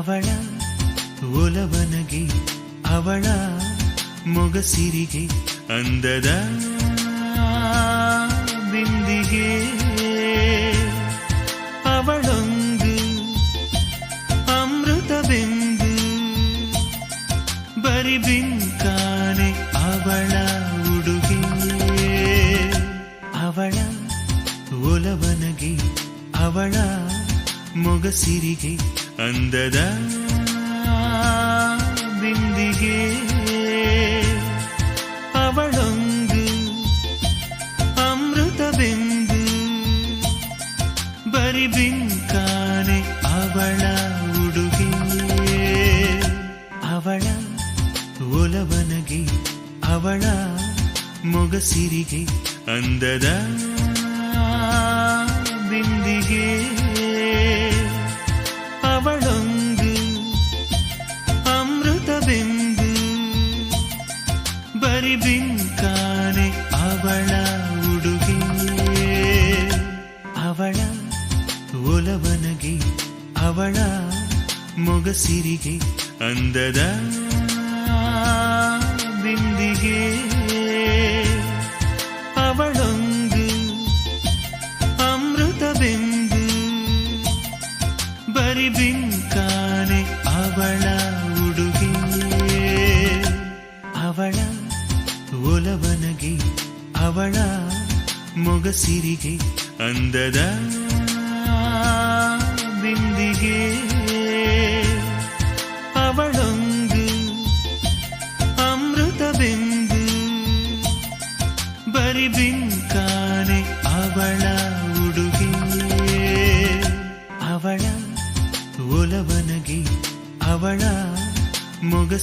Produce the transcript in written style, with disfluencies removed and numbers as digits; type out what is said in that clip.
ಅವಳ ಒಲವನಗೆ ಅವಳ ಮೊಗಸಿರಿಗೆ ಅಂದದ ಬಿಂದಿಗೆ ಅವಳೊಂದು ಅಮೃತ ಬಿಂದು ಬರಿ ಬಿಂಕಾನೆ ಅವಳ ಉಡುಗೆ ಅವಳ ಒಲವನಗೆ ಅವಳ ಮೊಗಸಿರಿಗೆ ಅಂದದ ಬಿಂದಿಗೆ ಅವಳೊಂದು ಅಮೃತ ಬಿಂದು ಬರಿ ಬಿಂಕಾನೆ ಅವಳ ಉಡುಗೆ ಅವಳ ಒಲವನಗೆ ಅವಳ ಮೊಗಸಿರಿಗೆ ಅಂದದ ಬಿಂದಿಗೆ ಅವಳೊಂದು ಅಮೃತ ಬಿಂದು ಬರಿ ಬಿಂಕಾನೆ ಅವಳ ಉಡುಗೆ ಅವಳ ಒಲವನಗೆ ಅವಳ ಮೊಗಸಿರಿಗೆ ಅಂದದ ಬಿಂದಿಗೆ ಅವಳೊಂದು ಅಮೃತ ಬಿಂದು ಬರಿ ಬಿಂಕಾನೆ ಅವಳ ಉಡುಗೆ ಅವಳ ಒಲವನಗೆ ಅವಳ ಮೊಗಸಿರಿಗೆ ಅಂದದ ಬಿಂದಿಗೆ ಅವಳೊಂದು ಅಮೃತ ಬಿಂದು ಬರಿ ಬಿಂಕಾನೆ ಅವಳ ಉಡುಗೆ ಅವಳ ಒಲವನಗೆ ಅವಳ ಮೊಗಸಿರಿಗೆ